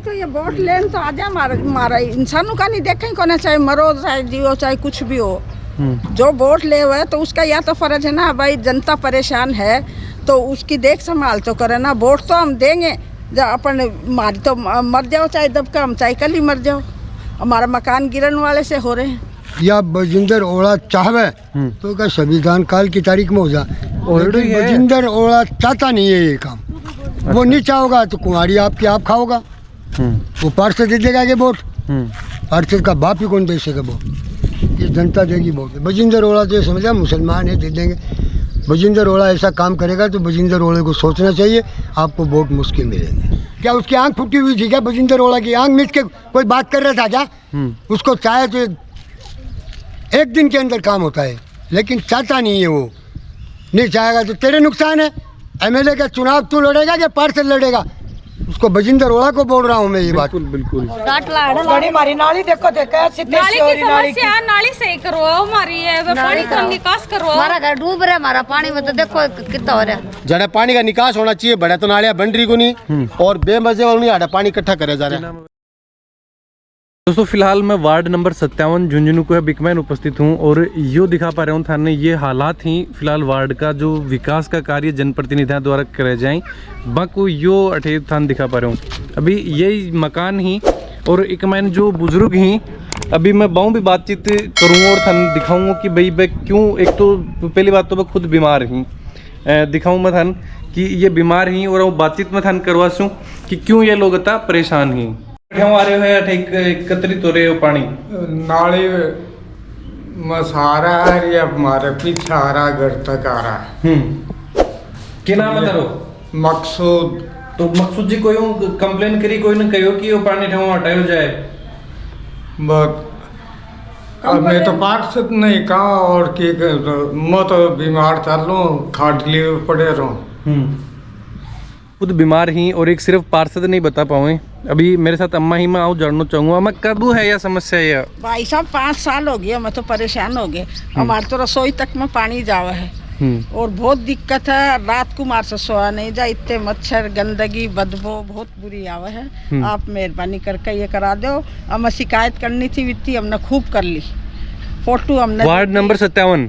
तो ये वोट लेन तो आजा मारा इंसानों का नहीं देखें कोना, चाहे मरो चाहे जियो चाहे कुछ भी हो, जो वोट ले हुए तो उसका या तो फर्ज है ना भाई, जनता परेशान है तो उसकी देख संभाल तो करे ना। वोट तो हम देंगे जब अपन मारी तो मर जाओ चाहे दबका, हम चाहे कल ही मर जाओ। हमारा मकान गिरन वाले से हो रहे हैं। या बजिंदर ओला चाहवे तो क्या संविधान काल की तारीख में हो जा, बजिंदर ओला चाहता नहीं है ये काम। वो नहीं चाहोगा तो कुंवारी आपकी आप खाओगा, वो पार्षद दे देगा के वोट, पार्षद का बाप ही कौन दे सके वोट, ये जनता देगी वोट। बजिंदर ओला तो समझा मुसलमान है दे देंगे, बजिंदर ओला ऐसा काम करेगा तो बजिंदर ओले को सोचना चाहिए, आपको वोट मुश्किल मिलेंगे। क्या उसकी आंख फूटी हुई थी क्या? बजिंदर ओला की आंख मिच के कोई बात कर रहा था क्या? उसको चाहे तो एक दिन के अंदर काम होता है, लेकिन चाहता नहीं है वो, नहीं चाहेगा तो तेरे नुकसान है। एमएलए का चुनाव तू लड़ेगा कि पार्षद लड़ेगा? उसको बजिंदर ओला को बोल रहा हूँ मैं ये बात। बिल्कुल हमारी नाली देखो नाली सही करवाओ, हमारी पानी का निकास करवाओ। हमारा घर डूब रहा है, हमारा पानी में तो देखो कितना हो रहा है। जड़ा पानी का निकास होना चाहिए, बड़ा तो नालियां बन रही को नहीं और बेमजे वालों नहीं, आड़ा पानी इकट्ठा करे जा रहा है। दोस्तों फिलहाल मैं वार्ड नंबर 57 झुंझुनू को बिकमैन उपस्थित हूँ और यो दिखा पा रहा हूँ थाने ये हालात ही फिलहाल वार्ड का जो विकास का कार्य जनप्रतिनिधियों द्वारा करे जाए बाको यो अठे थान दिखा पा रहा हूँ। अभी यही मकान ही और एक मैंने जो बुजुर्ग ही अभी मैं बहु भी बातचीत करूँगा और थान दिखाऊंगा कि भाई मैं क्यों, एक तो पहली बात तो मैं खुद बीमार ही दिखाऊँ मैं थान कि ये बीमार ही और वो बातचीत में थान करवासूँ कि क्यों ये लोग इतना परेशान ही क्यों आ रहे हो एकत्रित हो रहे हो पानी नाली मसारा है या हमारे पीछे आ रहा घर तक आ रहा है। क्या नाम बता रहे? मकसूद। तो मकसूद जी कोई कंप्लेन करी कोई न कहो कि वो पानी ठेवा हटायो जाए, बट अब मैं तो पार्षद नहीं कहा और की मैं तो बीमार चल लूँ, खाटली पड़े रहूँ। खुद बीमार ही और एक सिर्फ पार्षद नहीं बता पाऊँ। अभी मेरे साथ अम्मा ही मैं आऊँ जानना चाहूँगा मैं कब है यह समस्या है? भाई साहब 5 साल हो गया, मैं तो परेशान हो गए। हमारे तो रसोई तक में पानी जावा है और बहुत दिक्कत है। रात को मार से सोया नहीं जा, इतने मच्छर गंदगी बदबू बहुत बुरी आवा है। आप मेहरबानी करके ये करा दो। हमें शिकायत करनी थी वित्ती, हमने खूब कर ली। फोटो हमने वार्ड नंबर 57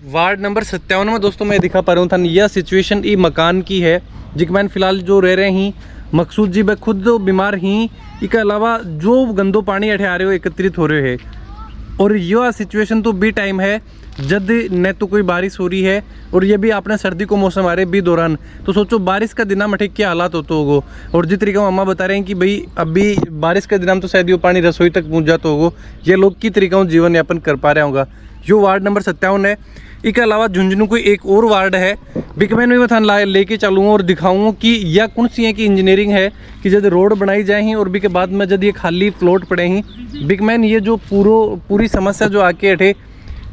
वार्ड नंबर 57 में दोस्तों मैं दिखा पा रहा हूँ था यह सिचुएशन ई मकान की है जिसमें फिलहाल जो रह रहे हैं मकसूद जी मैं खुद बीमार ही, इसके अलावा जो गंदो पानी अठे आ रहे हो एकत्रित हो रहे हैं और यह सिचुएशन तो भी टाइम है जब न तो कोई बारिश हो रही है और ये भी आपने सर्दी को मौसम आ रहे भी दौरान, तो सोचो बारिश का दिना मठे क्या हालात होते होगो। और जिस तरीके अम्मा बता रहे हैं कि भाई अभी बारिश का दिना तो शायद ये पानी रसोई तक पहुँच जाता होगो, ये लोग की तरीका जीवन यापन कर पा रहे होगा। जो वार्ड नंबर 57 है, इसके अलावा झुंझुनू कोई एक और वार्ड है बिकमैन में थान लेके चलूँगा और दिखाऊंगा कि यह कौन सी है कि इंजीनियरिंग है कि जब रोड बनाई जाए ही और भी के बाद में जब ये खाली प्लॉट पड़े ही बिकमैन ये जो पूरी समस्या जो आके अठे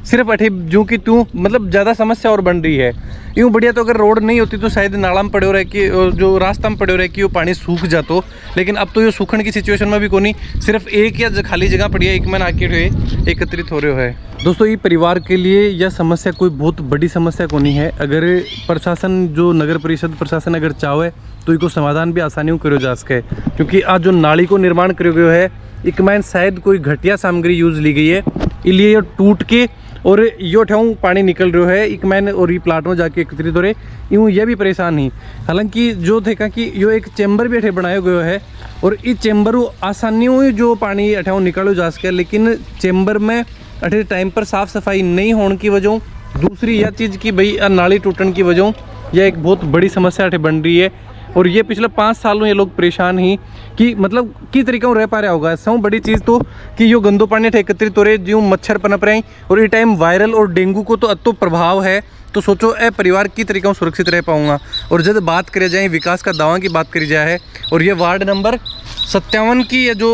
सिर्फ अठे जो कि तू मतलब ज़्यादा समस्या और बन रही है। यूँ बढ़िया तो अगर रोड नहीं होती तो शायद नाला में पड़े हो रहे कि जो रास्ता में पड़े हो रहे कि वो पानी सूख जातो, लेकिन अब तो ये सूखने की सिचुएशन में भी कोई सिर्फ एक या खाली जगह पड़ी है एक मैन आके एकत्रित हो रहे है। दोस्तों ये परिवार के लिए यह समस्या कोई बहुत बड़ी समस्या को नहीं है। अगर प्रशासन जो नगर परिषद प्रशासन अगर चाहे तो इसको समाधान भी आसानी करो जा सके, क्योंकि आज जो नाली को निर्माण करो गयो है एक मैन शायद कोई घटिया सामग्री यूज ली गई है, इसलिए ये टूट के और यो ठाऊँ पानी निकल रहा है एक मैन और ये प्लाट में जाके एकत्रित हो रहे यूँ ये भी परेशान ही। हालांकि जो देखा कि यो एक चैम्बर भी अठे बनाया गया है और इस चैम्बर आसानी जो पानी अठाऊ निकलो जा सके, लेकिन चैम्बर में अठे टाइम पर साफ़ सफाई नहीं होने की वजह, दूसरी यह चीज़ कि भाई नाली टूटने की वजह यह एक बहुत बड़ी समस्या अठे बन रही है। और ये पिछले 5 सालों ये लोग परेशान ही कि मतलब की तरीका रह पा रहा होगा। सब बड़ी चीज़ तो कि यो गंदो पानी एकत्रित हो रहे जो मच्छर पनप रहे और ये टाइम वायरल और डेंगू को तो अतो प्रभाव है, तो सोचो ए परिवार की तरीका सुरक्षित रह पाऊंगा। और जब बात करी जाए विकास का दावा की बात करी जाए और ये वार्ड नंबर 57 की ये जो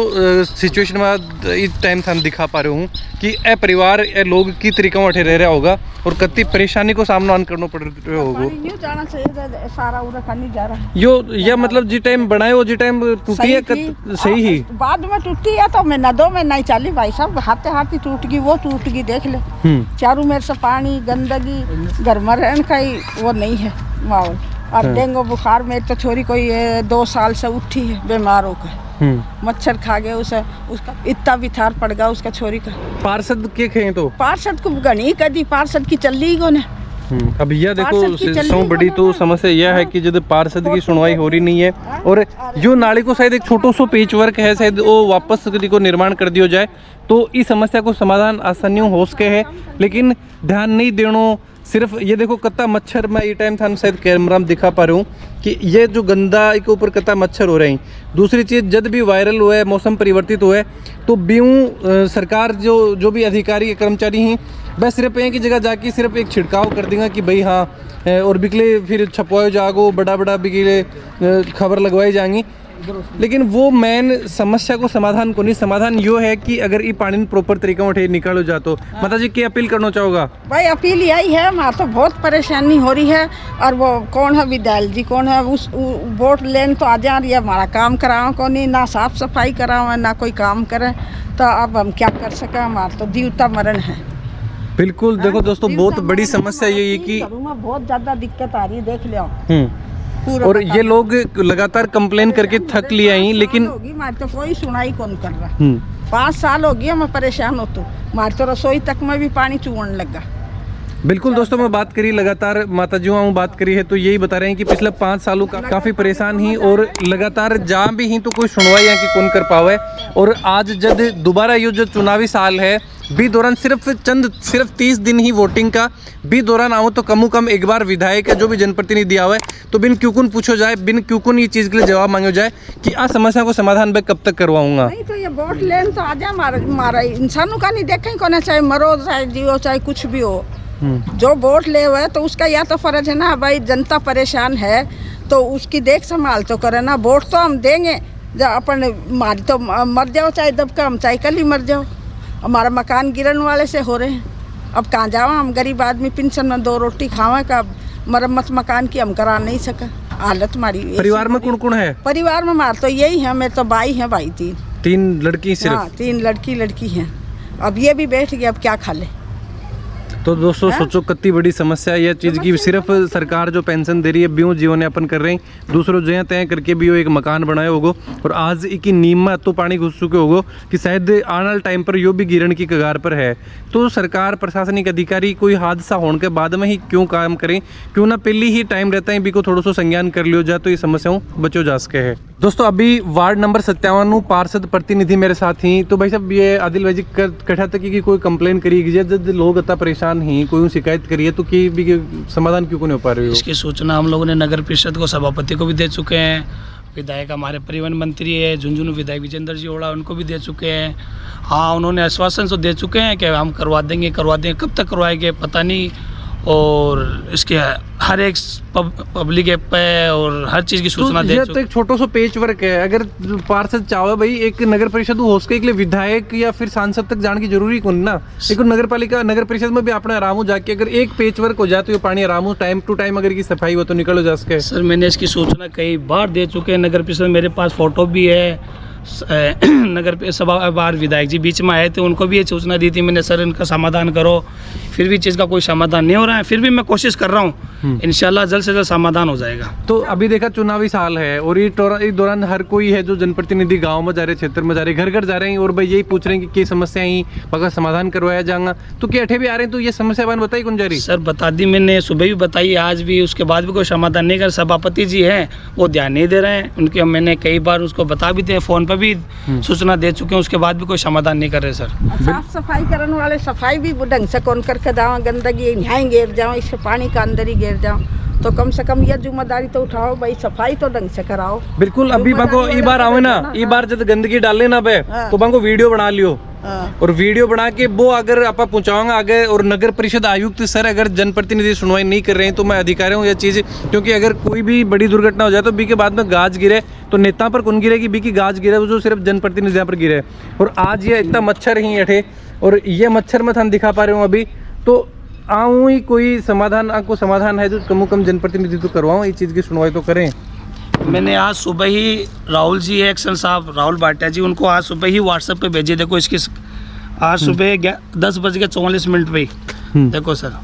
सिचुएशन में इस टाइम था दिखा पा रहे हूँ कि ए परिवार ए लोग की तरीका अठे रह रहा होगा और कितनी परेशानी को सामना करना पड़ रहा होगा। जाना चाहिए सारा नहीं जा रहा यो या मतलब जी टाइम बनाए वो जी टाइम टूटी है सही ही बाद में टूटी है तो महीना 2 महीना ही चली भाई साहब, हाथे हाथी टूट गई वो टूट गई देख ले। चारों मेरे से पानी गंदगी घर में रहने का ही वो नहीं है माहौल। और डेंगू बुखार में तो छोरी कोई 2 साल से उठी है बीमार होकर। मच्छर खा गए उसे, उसका इतना विथार पड़ गया उसका छोरी का। पार्षद के खे तो पार्षद को गणी कदी पार्षद की चली गो ने। अब यह देखो पार्षद की चलनी सौ बड़ी तो होना समस्या यह है कि जब पार्षद की सुनवाई हो रही नहीं है और जो नाली को शायद एक छोटो सो पेच वर्क है शायद वो वापस को निर्माण कर दिया जाए तो इस समस्या को समाधान आसानी हो सके है, लेकिन ध्यान नहीं देनो। सिर्फ ये देखो कत्ता मच्छर, मैं ये टाइम था शायद कैमरा में दिखा पा रहा हूँ कि ये जो गंदा के ऊपर कत्ता मच्छर हो रहे हैं। दूसरी चीज़ जब भी वायरल हुआ है, मौसम परिवर्तित हुआ है तो बीऊ सरकार जो भी अधिकारी कर्मचारी हैं वह सिर्फ एक ही जगह जाके सिर्फ एक छिड़काव कर देगा कि भाई हाँ, और बिकले फिर छपवाए जागो, बड़ा बड़ा बिकले खबर लगवाई जाएंगी, लेकिन वो मेन समस्या को समाधान को नहीं। समाधान यो है कि अगर ये पानी प्रॉपर तरीका उठे निकालो जा तो माता जी क्या अपील करना चाहोगा? भाई अपील यही है, हमारे तो बहुत परेशानी हो रही है। और वो कौन है विद्याल जी, कौन है उस वोट लेन तो आ जा रही है, हमारा काम कराओ को नहीं, ना साफ सफाई कराओ ना कोई काम करे, तो अब हम क्या कर सके, हमारा तो जीवता मरण है। बिल्कुल देखो दोस्तों, बहुत बड़ी समस्या ये है कि बहुत ज्यादा दिक्कत आ रही है, देख लो। और ये लोग लगातार कंप्लेन करके थक लिया ही, लेकिन हमारी तो कोई सुनाई कौन कर रहा। 5 साल हो गए मैं परेशान हो, तो हमारी तो रसोई तक में भी पानी चूहने लगा। बिल्कुल दोस्तों, मैं बात करी लगातार माता जी बात करी है तो यही बता रहे हैं कि पिछले 5 सालों का काफ़ी परेशान ही और लगातार जहाँ भी ही तो कोई सुनवाई है कि कौन कर पावे। और आज जब दोबारा ये जो चुनावी साल है बी दौरान सिर्फ 30 दिन ही वोटिंग का बी दौरान आओ तो कम कम एक बार विधायक जो भी जनप्रतिनिधि आवे तो बिन क्यों पूछो जाए, बिन क्यों ये चीज़ के लिए जवाब मांगो जाए कि आ समस्या को समाधान मैं कब तक करवाऊंगा। नहीं तो ये वोट लेन तो आजा मारा इंसानों का नहीं देखें कौन, चाहे मरो चाहे जियो चाहे कुछ भी हो, जो वोट ले हुए तो उसका या तो फर्ज है ना भाई, जनता परेशान है तो उसकी देख संभाल तो करे ना। वोट तो हम देंगे जब अपन मारी तो मर जाओ चाहे दबका, हम चाहे कल ही मर जाओ। हमारा मकान गिरन वाले से हो रहे हैं, अब कहाँ जाओ, हम गरीब आदमी पेंशन में 2 रोटी खावे का मरम्मत मकान की हम करा नहीं सका, हालत हमारी। परिवार में कौन कौन है? परिवार में हमारे तो यही है, मेरे तो भाई है, भाई 3 लड़की सिर्फ। हाँ 3 लड़की हैं। अब ये भी बैठ गए, अब क्या खा ले। तो दोस्तों सोचो कितनी बड़ी समस्या यह चीज़ की सिर्फ सरकार जो पेंशन दे रही है ब्यों जीवन यापन कर रहे हैं, दूसरों जगह तय करके भी वो एक मकान बनाए होगो और आज एक नीम में तो पानी घुस चुके होगो कि शायद आने वाले टाइम पर यो भी गिरन की कगार पर है। तो सरकार प्रशासनिक अधिकारी कोई हादसा होने के बाद में ही क्यों काम करें, क्यों ना पहले ही टाइम रहता है भी को थोड़ा सा संज्ञान कर लियो जाए तो ये समस्याओं बचो जा सके है। दोस्तों अभी वार्ड नंबर 57 पार्षद प्रतिनिधि मेरे साथ ही, तो भाई साहब ये आदिल भाई जी कठा तक की कोई कंप्लेन करी जब लोग इतना परेशान ही कोई शिकायत करी है तो कि भी समाधान क्यों नहीं हो पा रही हो? इसकी सूचना हम लोगों ने नगर परिषद को सभापति को भी दे चुके हैं, विधायक हमारे परिवहन मंत्री है झुंझुनू विधायक विजेंद्र जी ओड़ा उनको भी दे चुके हैं। हाँ उन्होंने आश्वासन तो दे चुके हैं कि हम करवा देंगे, कब तक करवाएंगे पता नहीं। और इसके हर एक पब्लिक ऐप पे और हर चीज़ की सूचना दे चुके। तो एक छोटा सा पेच वर्क है, अगर पार्षद चाहे भाई एक नगर परिषद हो सके के लिए विधायक या फिर सांसद तक जाने की जरूरी कौन ना, एक नगर पालिका नगर परिषद में भी अपने आराम हो जाके अगर एक पेच वर्क हो जाए तो ये पानी आराम हो टाइम टू टाइम अगर की सफाई हो तो निकलो जा सके। सर मैंने इसकी सूचना कई बार दे चुके हैं नगर परिषद, मेरे पास फोटो भी है। नगर सभा बार विधायक जी बीच में आए थे, उनको भी ये सूचना दी थी मैंने, सर इनका समाधान करो, फिर भी चीज़ का कोई समाधान नहीं हो रहा है। फिर भी मैं कोशिश कर रहा हूँ, इंशाल्लाह जल्द से जल्द समाधान हो जाएगा। तो अभी देखा चुनावी साल है और इस दौरान हर कोई है जो जनप्रतिनिधि गांव में जा रहे, क्षेत्र में जा रहे, घर घर जा रहे हैं और भाई यही पूछ रहे हैं कि समस्याएं ही अगर समाधान करवाया जाएगा तो क्या अठे भी आ रहे हैं तो ये समस्या बन बताई कौन जा रही? सर बता दी मैंने, सुबह भी बताई, आज भी, उसके बाद भी कोई समाधान नहीं कर। सभापति जी हैं वो ध्यान नहीं दे रहे हैं, उनके मैंने कई बार उसको बता भी दिया, फ़ोन पर भी सूचना दे चुके हैं, उसके बाद भी कोई समाधान नहीं कर रहे। सर साफ सफाई करने वाले सफाई भी ढंग से कौन करके जाओ, गंदगी यहाँ गिर जाओ, इससे पानी का अंदर ही गिर जाओ, तो कम से कम यह जिम्मेदारी तो उठाओ भाई, सफाई तो ढंग से कराओ। बिल्कुल अभी बाको ई बार आओ ना, ई बार जब गंदगी डाले ना बे तो बाको वीडियो बना लियो और वीडियो बना के वो अगर आप पहुंचाऊंगा आगे। और नगर परिषद आयुक्त सर अगर जनप्रतिनिधि सुनवाई नहीं कर रहे हैं तो मैं अधिकारियों को यह चीज़, क्योंकि अगर कोई भी बड़ी दुर्घटना हो जाए तो बी के बाद में गाज गिरे तो नेता पर कौन गिरेगी, बी की गाज गिरे वो जो सिर्फ जनप्रतिनिधियों पर गिरे। और आज ये इतना मच्छर ही अठे और ये मच्छर में थान दिखा पा रहे हूँ अभी, तो आऊँ ही कोई समाधान आपको समाधान है जो कम कम जनप्रतिनिधि तो करवाऊँ, इस चीज़ की सुनवाई तो करें। मैंने आज सुबह ही राहुल जी एक्शन साहब राहुल भाटिया जी, उनको आज सुबह ही व्हाट्सएप पे भेजे, देखो इसकी आज सुबह 10:44 पे देखो सर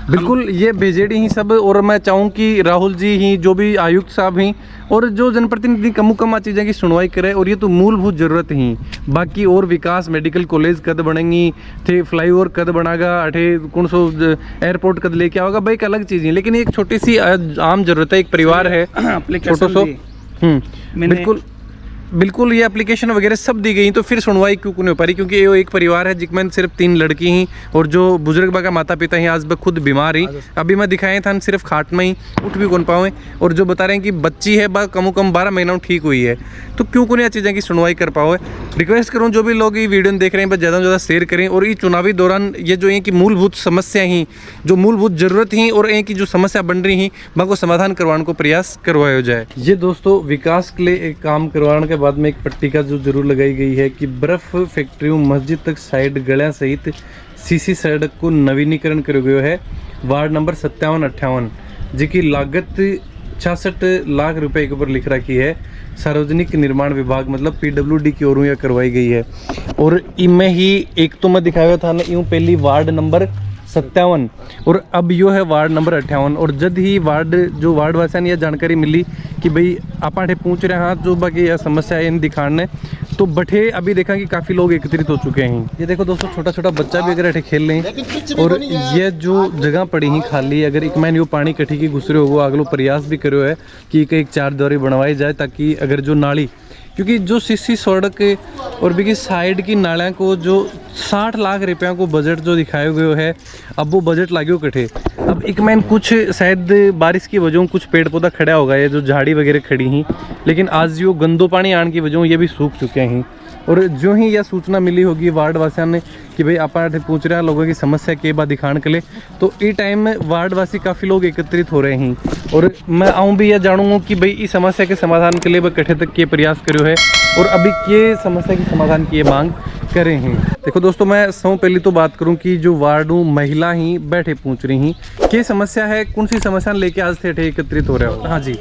बिल्कुल ये बीजेडी ही सब, और मैं चाहूँ कि राहुल जी ही, जो भी आयुक्त साहब ही और जो जनप्रतिनिधि कम चीज़ें की सुनवाई करे, और ये तो मूलभूत जरूरत ही। बाकी और विकास, मेडिकल कॉलेज कद बनेंगी थे, फ्लाईओवर कद बनागा, अठे कौन सो एयरपोर्ट कद लेके आओगा, भाई एक अलग चीज़ है। लेकिन एक छोटी सी आम जरूरत है, एक परिवार है छोटो सो, बिल्कुल ये एप्लीकेशन वगैरह सब दी गई, तो फिर सुनवाई क्यों नहीं हो पा रही? क्योंकि ये एक परिवार है जिसमें सिर्फ 3 लड़की ही, और जो बुजुर्ग बागा माता पिता ही आज बक खुद बीमार ही, अभी मैं दिखाए था सिर्फ खाट में ही उठ भी कौन पाए, और जो बता रहे हैं कि बच्ची है बा कम 12 महीना ठीक हुई है, तो क्यों को नहीं चीज़ें की सुनवाई कर पाओ? रिक्वेस्ट करूँ जो भी लोग ये वीडियो देख रहे हैं बस ज़्यादा से ज़्यादा शेयर करें, और ये चुनावी दौरान ये जो है कि मूलभूत समस्या ही, जो मूलभूत जरूरत ही और एक की जो समस्या बन रही ही, वहाँ को समाधान करवाने को प्रयास करवाया जाए। ये दोस्तों विकास के लिए एक काम करवाने के बाद में एक पट्टी का जो जरूर लगाई गई है कि बर्फ फैक्ट्री मस्जिद तक साइड गलियां सहित सीसी सड़क को नवीनीकरण करो गयो है। वार्ड नंबर 57-58 जिसकी लागत 66 लाख रुपए के ऊपर लिख रखी है। सार्वजनिक निर्माण विभाग मतलब PWD की ओर यह करवाई गई है। और इनमें ही एक तो मैं दिखाया था ना, यूँ पहली वार्ड नंबर 57 और अब यो है वार्ड नंबर 58। और जद ही वार्ड वासियों ने यह जानकारी मिली कि भाई आप अठे पूछ रहे हैं जो बाकी यह समस्या है इन दिखाने, तो बठे अभी देखा कि काफ़ी लोग एकत्रित हो चुके हैं। ये देखो दोस्तों छोटा छोटा बच्चा भी अगर अठे खेल रहे हैं, और ये जो जगह पड़ी ही खाली, अगर एक मैंने यो पानी कठी की घुसरे हो, अगलो प्रयास भी करो है कि एक 4 द्वारी बनवाई जाए, ताकि अगर जो नाली, क्योंकि जो सीसी सड़क और भी साइड की नालियाँ को जो 60 लाख रुपया को बजट जो दिखाया गया है, अब वो बजट लाग्यो कटे। अब एक मैन कुछ शायद बारिश की वजह कुछ पेड़ पौधा खड़ा होगा, ये जो झाड़ी वगैरह खड़ी ही, लेकिन आज जो गंदो पानी आने की वजह ये भी सूख चुके हैं। और जो ही यह सूचना मिली होगी वार्ड वासियों ने कि भाई आप पूछ रहे हैं लोगों की समस्या के बाद दिखाने के लिए, तो ये टाइम में वार्ड वासी काफ़ी लोग एकत्रित हो रहे हैं। और मैं आऊँ भी यह जानूंगा कि भाई इस समस्या के समाधान के लिए वह कठे तक के प्रयास करो है, और अभी के समस्या के समाधान की मांग करे हैं। देखो दोस्तों मैं पहली तो बात करूं कि जो वार्डों महिला ही बैठे पूछ रही हैं क्या समस्या है, कौन सी समस्या लेके आज थे एकत्रित हो रहे हो? हाँ जी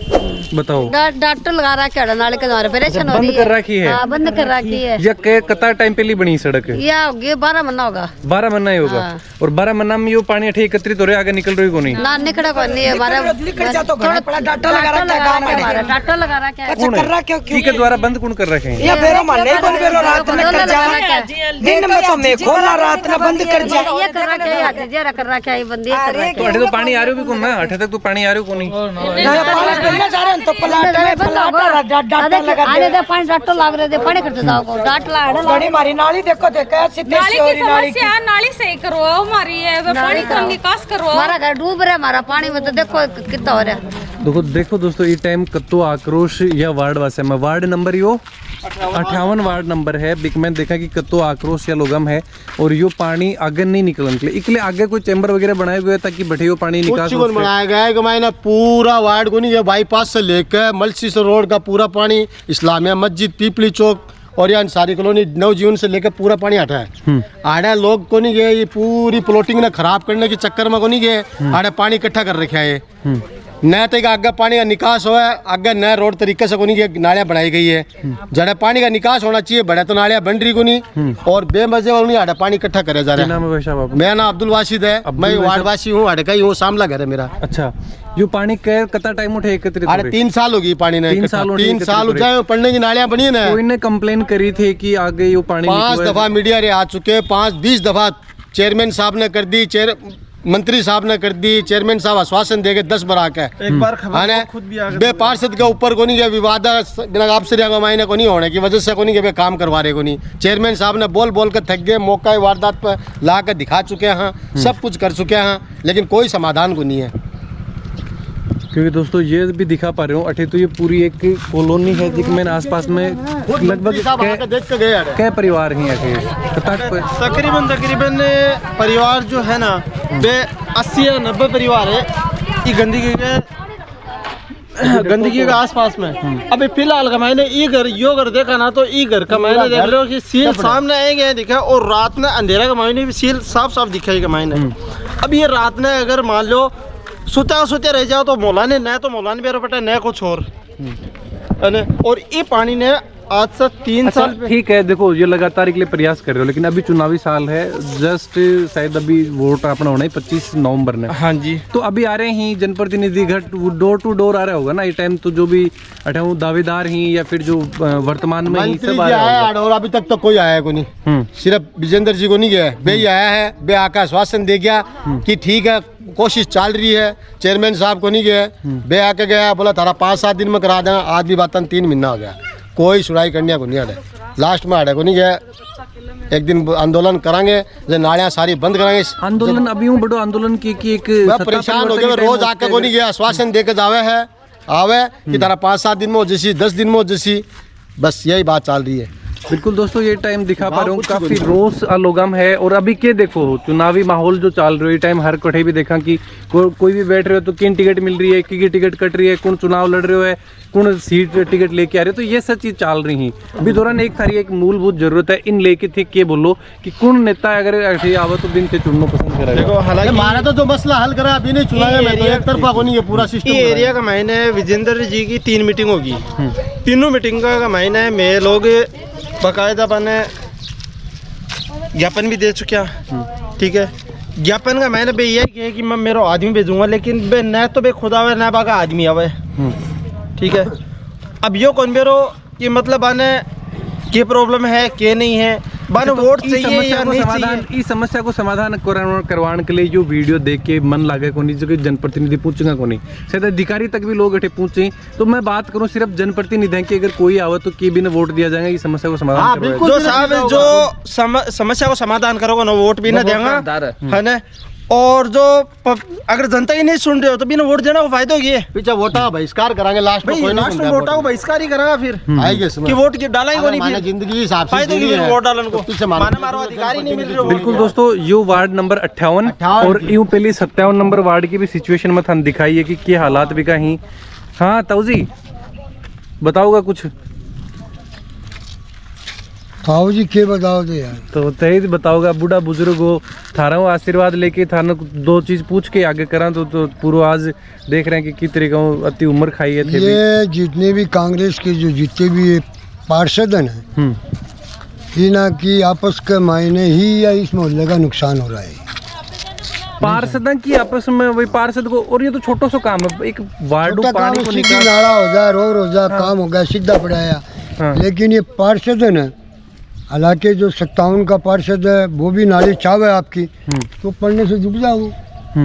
बताओ। डॉक्टर लगा रखा है नाले के द्वारा परेशान हो रही बंद कर रखी है? हाँ, बंद कर रखी है। या कता टाइम पहले बनी सड़क? या होगी 12 महीना होगा। 12 महीना ही होगा। और 12 महीना में यो पानी अठे एकत्रित हो रहा है, आगे निकल रही को नहीं ना निकला को नहीं है। हमारा डाटा लगा रखा है की के द्वारा बंद कौन कर रखे हैं? ये बेरो माने कौन बेरो रात में कर जा, दिन में तो मैं खोला रात में बंद कर जा। ये कर रखा है यार, जरा कर रखा है बंद ये कर रखा है। तो अठे तो पानी आ रही भी कौन ना, अठे तक तो पानी आ रही को नहीं। ना पानी पीने जा रहे हैं तो प्लाट है, डाटा लगा आने दे पानी डाटा लग रहे थे, पानी करते जाओ को डाटा लगा बड़ी मारी नाली देखो कैसे नाली की समस्या, नाली सही करवाओ हमारी है, पानी का निकास करवाओ। हमारा घर डूब रहा है, हमारा पानी में तो देखो कितना हो रहा है। देखो दोस्तों ये टाइम कत्तो आक्रोश या वार्ड वासे में, वार्ड नंबर यो 58 वार्ड नंबर है। मैंने देखा कि कत्तो आक्रोश या लोगम है, और यो पानी आगे नहीं निकलने के लिए इसलिए आगे कोई चैम्बर वगैरह बनाए हुए ताकि बैठे यो पानी निकास हो। बनाया गया है कि मैंने पूरा वार्ड को नहीं, ये बाईपास से लेकर मलसीसर रोड का पूरा पानी, इस्लामिया मस्जिद, पीपली चौक और ये अंसारी कॉलोनी, नवजीवन से लेकर पूरा पानी हटा है। आड़े लोग को नहीं गए, ये पूरी प्लॉटिंग ने खराब करने के चक्कर में को नहीं गए, आड़े पानी इकट्ठा कर रखा है। न तो आगे पानी का निकास हुआ है, आगे न रोड तरीके से को नहीं गए, नालियाँ बनाई गई है। जड़े पानी का निकास होना चाहिए, बड़े तो नालियाँ बन रही को नहीं, और बेमजे वालों ने आड़े पानी इकट्ठा करे जा रहा है। मेरा नाम अब्दुल वाशिद है, मैं वार्ड वासी हूँ, आड़े का ही हूँ, सामला घर है मेरा। अच्छा यो पानी कता टाइम उठे एकत्रित? अरे 3 साल होगी पानी ने, 3 साल उठ जाए, पढ़ने की नालियाँ बनी है ना। कोई ने कंप्लेन करी थी कि आगे यो पानी 5 दफा मीडिया रे आ चुके, 5-20 दफा चेयरमैन साहब ने कर दी, मंत्री साहब ने कर दी, चेयरमैन साहब आश्वासन देके 10 बार आके एक बार खुद भी आ गए। बे पार्षद के ऊपर को नहीं गया, विवाद आपसे मायने को नहीं होने की वजह से को नहीं गए, काम करवा रहे को नहीं। चेयरमैन साहब ने बोल बोल कर थक गए, मौका वारदात पर ला कर दिखा चुके हैं, सब कुछ कर चुके हैं, लेकिन कोई समाधान को नहीं है। क्योंकि दोस्तों ये भी दिखा पा रहे हो, अठे तो ये पूरी एक कॉलोनी है जिसमें आसपास में लगभग क्या परिवार हैं? तकरीबन परिवार जो है ना वे 80 या 90 परिवार है। ये गंदगी के आसपास में। अभी फिलहाल का मैंने ये घर देखा ना, तो ये घर का मैंने देख रहे हो कि सील सामने आएंगे दिखा, और रात में अंधेरा का मैंने भी सील साफ साफ दिखाई मैंने। अब ये रात में अगर मान लो सोते रह जाओ तो मौलाने न तो मौलाने भी पटा न कुछ और ये पानी ने आज से 3 अच्छा, साल पे ठीक है, देखो ये लगातार के लिए प्रयास कर रहे हो, लेकिन अभी चुनावी साल है, जस्ट शायद अभी वोट अपना होना है 25 नवंबर ने। हाँ जी, तो अभी आ रहे ही जनप्रतिनिधि घर डोर टू डोर आ रहा होगा ना ये टाइम, तो जो भी अठाऊ दावेदार ही या फिर जो वर्तमान में ही मंत्री सब जी आ रहा आया और अभी तक तो कोई आया को नहीं, सिर्फ विजेंद्र जी को नहीं गया है, बे ही आया है, बे आकर आश्वासन दे गया कि ठीक है कोशिश चल रही है। चेयरमैन साहब को नहीं गया, बे आके गया, बोला तारा 5-7 दिन में करा देना, आज भी बात 3 महीना हो गया, कोई सुनाई करने को नहीं आड़े, लास्ट में आड़े को नहीं गया। एक दिन आंदोलन करांगे, जो नालियां सारी बंद करांगे। आंदोलन अभी यूं बड़ो आंदोलन की एक वह परेशान हो गए, रोज आके को नहीं गया, आश्वासन दे के जावे है आवे कि तारा 5-7 दिन में हो जैसी, 10 दिन में हो जैसी, बस यही बात चल रही है। बिल्कुल दोस्तों, ये टाइम दिखा पा रहा हूँ काफी रोष आलोगम है। और अभी के देखो चुनावी माहौल जो चल रही है टाइम, हर कठे भी देखा कि कोई भी बैठ रहे हो तो किन टिकट मिल रही है, की टिकट कट रही है, कौन चुनाव लड़ रहे हो है, कौन सीट टिकट लेके आ रहे हो, तो ये सब चीज चल रही है। अभी दौरान एक थारी एक मूलभूत जरूरत है इन लेके थे के बोलो कि कौन नेता अगर आवे तो दिन से चुनना पसंद करेगा। देखो हालांकि हमारा तो जो मसला हल करा अभी नहीं चुनाव में, तो एक तरफा को नहीं है पूरा सिस्टम। ये एरिया का महीने विजेंद्र जी की 3 मीटिंग होगी, तीनों मीटिंग का महीने में लोग बाकायदा बने ज्ञापन भी दे चुके हैं, ठीक है। ज्ञापन का मैंने भाई यही है कि मैं मेरा आदमी भेजूंगा, लेकिन बे न तो बे खुद आवे न बाका आदमी आवे, ठीक है। अब यो कौन बेरो कि मतलब आने क्या प्रॉब्लम है क्या नहीं है, बाने वोट चाहिए या नहीं चाहिए। इस समस्या को समाधान करवाने के लिए जो वीडियो देख के मन लागे को नहीं, जो कि जनप्रतिनिधि पूछेगा को नहीं, शायद अधिकारी तक भी लोग अठे पूछे। तो मैं बात करूं सिर्फ जनप्रतिनिधि की, अगर कोई आवे तो के बिना वोट दिया जाएगा, इस समस्या को समाधान बिल्कुल जो साहब जो समस्या को समाधान करोगे ना, वोट भी ना देगा, है ना। और जो अगर जनता ही नहीं सुन रहे हो तो बिना वोट देना को फायदा होगी। पीछे वोटा बहिष्कार करांगे, लास्ट में कोई नहीं वोटा को बहिष्कार ही करेगा, फिर आएगी कि वोट डालेंगे नहीं, फिर जिंदगी हिसाब से फायदा होगी वोट डालने को, पीछे मारो अधिकार ही नहीं मिल रही। बिल्कुल दोस्तों, यो वार्ड नंबर 58 और यूं पहले 57 नंबर वार्ड की भी सिचुएशन में थान दिखाई है कि क्या हालात भी का ही। हाँ ताऊजी बताओगा कुछ? ताऊ जी के बताओ दे यार, तो तय बताओगा, बूढ़ा बुजुर्ग हो, थारा आशीर्वाद लेके थाना 2 चीज पूछ के आगे करा तो पूरा आज देख रहे हैं कि तरीका अति उम्र खाई है थे। ये जितने भी कांग्रेस के जो जितने भी पार्षद हैं, इना की आपस के मायने ही या इस मोहल्ले का नुकसान हो रहा है। पार्षद की आपस में वही पार्षद को, और ये तो छोटा सा काम है, एक वार्ड पानी को निकाल, नाला हो जाए, रोड हो जाए, काम हो गया, सीधा पड़ाया। लेकिन ये पार्षद है ना, हालांकि जो 57 का पार्षद है वो भी नाली चाव है आपकी, तो पढ़ने से झुक जाओ,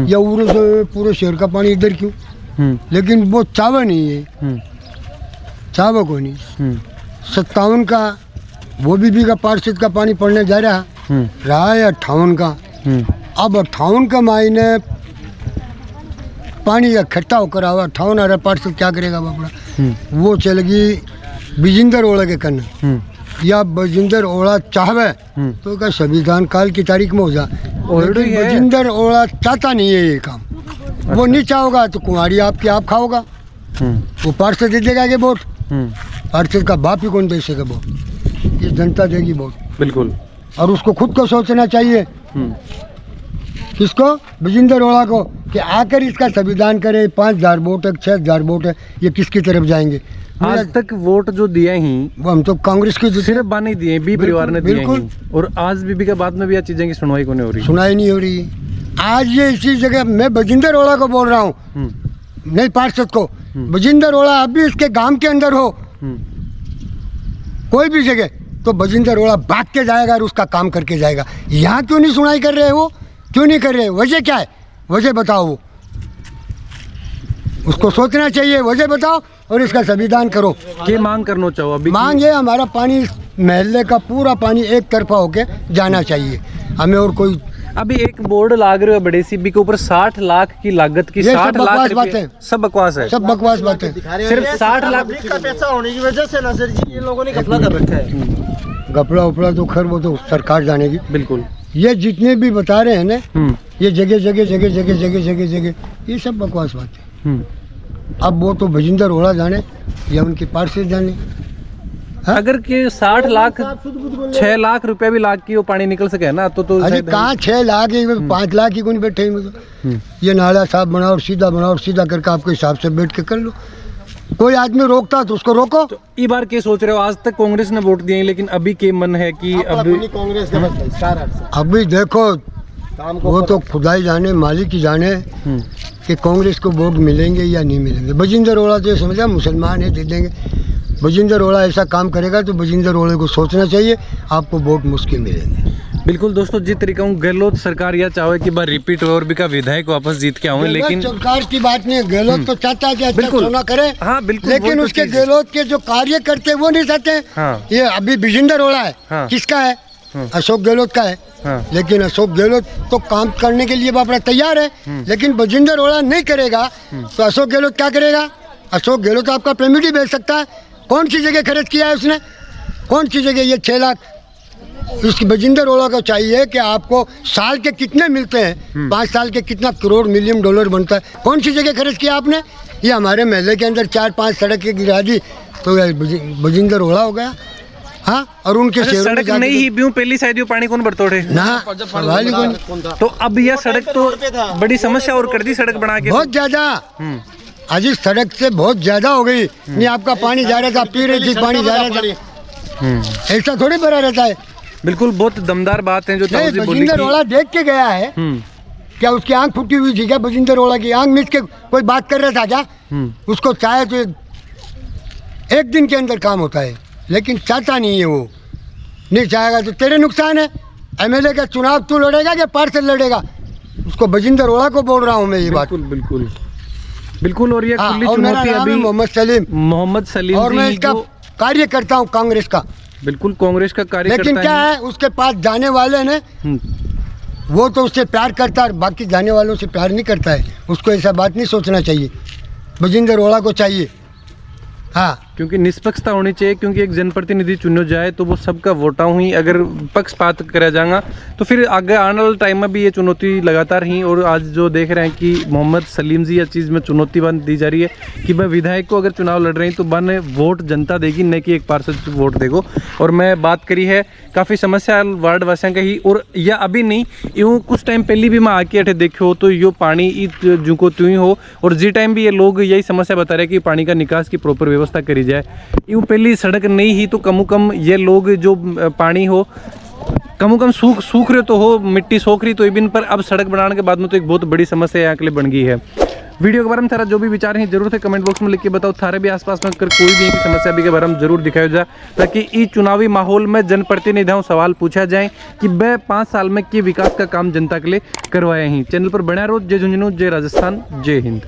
या उरो से पूरे शहर का पानी इधर क्यों, लेकिन वो चाव नहीं है, चाव को नहीं। 57 का वो भी का पार्षद का पानी पड़ने जा रहा है 58 का। अब 58 का मायने पानी इकट्ठा होकर आवा, 58 आ रहा पार्षद क्या करेगा अपना, वो चलेगी विजेंद्र ओला के कन्न, या विजेंद्र ओला चाहवे तो क्या संविधान काल की तारीख में हो जा। विजेंद्र ओला चाहता नहीं है ये काम, वो नहीं चाहोगा तो कुंवारी आपकी आप खाओगा, वो पार्षद दे देगा के वोट, पार्षद का बाप ही कौन दे सके वोट, ये जनता देगी वोट। बिल्कुल, और उसको खुद को सोचना चाहिए, किसको, विजेंद्र ओला को, कि आकर इसका संविधान करे। 5000 वोट है, 6000 वोट है, ये किसकी तरफ जाएंगे। आज तक वोट जो दिए ही वो हम तो कांग्रेस के सिर्फ बानी दिए, बी परिवार ने दिए ही, और आज बीबी का बाद में भी चीजें की सुनवाई को नहीं हो रही, सुनाई नहीं हो रही। आज ये इसी जगह मैं विजेंद्र ओला को बोल रहा हूँ, नहीं पार्षद को, विजेंद्र ओला अब भी इसके गांव के अंदर हो कोई भी जगह, तो विजेंद्र ओला भाग के जाएगा और उसका काम करके जाएगा। यहाँ क्यों नहीं सुनाई कर रहे हो, क्यों नहीं कर रहे, वजह क्या है, वजह बताओ। वो उसको सोचना चाहिए, वजह बताओ और इसका संविधान करो। क्या मांग करना चाहो अभी? मांग है हमारा पानी, महल्ले का पूरा पानी एक तरफा होके जाना चाहिए हमें, और कोई। अभी एक बोर्ड लाग रहे हो बड़े सी बी के ऊपर 60 लाख की लागत की, 60 लाख रुपए, सब बकवास है, सब बकवास बातें, सिर्फ 60 लाख का पैसा होने की वजह से नजर जी ये लोगों ने घपला कर रखा है। घपला उपला तो खैर वो तो सरकार जानेगी। बिल्कुल, ये जितने भी बता रहे हैं ना, ये जगह जगह जगह जगह जगह जगह जगह ये सब बकवास बातें। अब वो तो विजेंद्र ओला जाने या उनके पार्षद जाने। अगर के 60 लाख 6 लाख रुपया भी लाख की वो पानी निकल सके ना, तो अरे कहाँ 6 लाख, 5 लाख ही कौन बैठे हैं। ये नाला साफ बनाओ, सीधा बनाओ, सीधा करके आपके हिसाब से बैठ के कर लो, कोई आदमी रोकता तो उसको रोको। तो ई बार क्या सोच रहे हो? आज तक कांग्रेस ने वोट दिए लेकिन अभी के मन है कि अभी कांग्रेस का अभी देखो वो तो खुदाई जाने, मालिक ही जाने कि कांग्रेस को वोट मिलेंगे या नहीं मिलेंगे। बजिंदर ओला तो ये समझा मुसलमान है, दे देंगे। बजिंदर ओला ऐसा काम करेगा तो बजिंदर ओले को सोचना चाहिए, आपको वोट मुश्किल मिलेंगे। बिल्कुल दोस्तों, जिस तरीका हूँ गहलोत सरकार यह चाहे कि बार रिपीट हो और भी का विधायक वापस जीत के आए, लेकिन सरकार की बात नहीं, गहलोत तो चाहता है कि अच्छा सोना करे। हाँ बिल्कुल, लेकिन उसके गहलोत के जो कार्य करते वो नहीं चाहते। हाँ। ये अभी बिजिंदर ओला है, हाँ। किसका है? अशोक गहलोत का है। हाँ। लेकिन अशोक गहलोत तो काम करने के लिए बापड़ा तैयार है, लेकिन बजिंदर ओला नहीं करेगा तो अशोक गहलोत क्या करेगा? अशोक गहलोत तो आपका पेमेंट ही भेज सकता है। कौन सी जगह खर्च किया है उसने? कौन सी जगह? ये 6 लाख इसकी बजिंदर ओला को चाहिए कि आपको साल के कितने मिलते हैं, 5 साल के कितना करोड़ मिलियन डॉलर बनता है, कौन सी जगह खर्च किया आपने? ये हमारे महल्ले के अंदर 4-5 सड़क के गिरा दी तो बजिंदर ओला हो गया। हाँ, और उनके सड़क नहीं ही ब्यूं पहली शायद यो पानी कौन बरतोड़े ना सवाल ही कौन। तो अब यह सड़क तो बड़ी समस्या और कर दी सड़क बना के बहुत ज्यादा। आज इस सड़क से बहुत ज्यादा हो गई। नहीं आपका पानी जा रहा था, पी रही थी, पानी जा रहा था, ऐसा थोड़ी भरा रहता है। बिल्कुल, बहुत दमदार बात है जो बजिंदर ओला देख के गया है। क्या उसकी आंख फूटी हुई थी क्या? बजिंदर ओला की आंख मिच के कोई बात कर रहा था क्या? उसको चाहे तो 1 दिन के अंदर काम होता है, लेकिन चाहता नहीं है वो। नहीं चाहेगा तो तेरे नुकसान है। एमएलए का चुनाव तू लड़ेगा कि पार्षद लड़ेगा? उसको बजिंदर ओला को बोल रहा हूँ मैं ये बात। बिल्कुल बिल्कुल। और ये खुली और मेरा चुनौती नाम अभी है मोहम्मद सलीम और मैं इसका कार्य करता हूँ कांग्रेस का। बिल्कुल कांग्रेस का कार्य, लेकिन क्या है उसके पास जाने वाले ने वो तो उससे प्यार करता है, बाकी जाने वालों से प्यार नहीं करता है। उसको ऐसा बात नहीं सोचना चाहिए। बजिंदर ओला को चाहिए हाँ, क्योंकि निष्पक्षता होनी चाहिए, क्योंकि एक जनप्रतिनिधि चुनो जाए तो वो सबका वोटा हुई अगर पक्षपात करा जाएगा तो फिर आगे आने वाले टाइम में भी ये चुनौती लगातार ही। और आज जो देख रहे हैं कि मोहम्मद सलीम जी, यह चीज़ में चुनौती बन दी जा रही है कि मैं विधायक को अगर चुनाव लड़ रही हूँ तो बन वोट जनता देगी, न कि एक पार्षद वोट देगो। और मैं बात करी है काफ़ी समस्या वार्ड वासियों का ही, और यह अभी नहीं यूँ कुछ टाइम पहले भी मैं आके अठे देखो तो यो पानी जू को त्यों ही हो। और जी टाइम भी ये लोग यही समस्या बता रहे हैं कि पानी का निकास की प्रॉपर व्यवस्था करी जाए। यूँ पहली सड़क नहीं ही तो कम ये लोग जो पानी हो कम सूख रहे तो हो, मिट्टी सूख रही तो इबिन पर अब सड़क बनाने के बाद में तो एक बहुत बड़ी समस्या यहाँ के लिए बन गई है। वीडियो के बारे में थारा जो भी विचार है जरूर थे कमेंट बॉक्स में लिख के बताओ। थारे भी आसपास में अगर कोई भी समस्या भी के बारे में जरूर दिखाया जाए, ताकि इस चुनावी माहौल में जनप्रतिनिधियों सवाल पूछा जाए कि वह 5 साल में के विकास का काम जनता के लिए करवाए ही। चैनल पर बना रहो। जय झुंझुनू, जय राजस्थान, जय हिंद।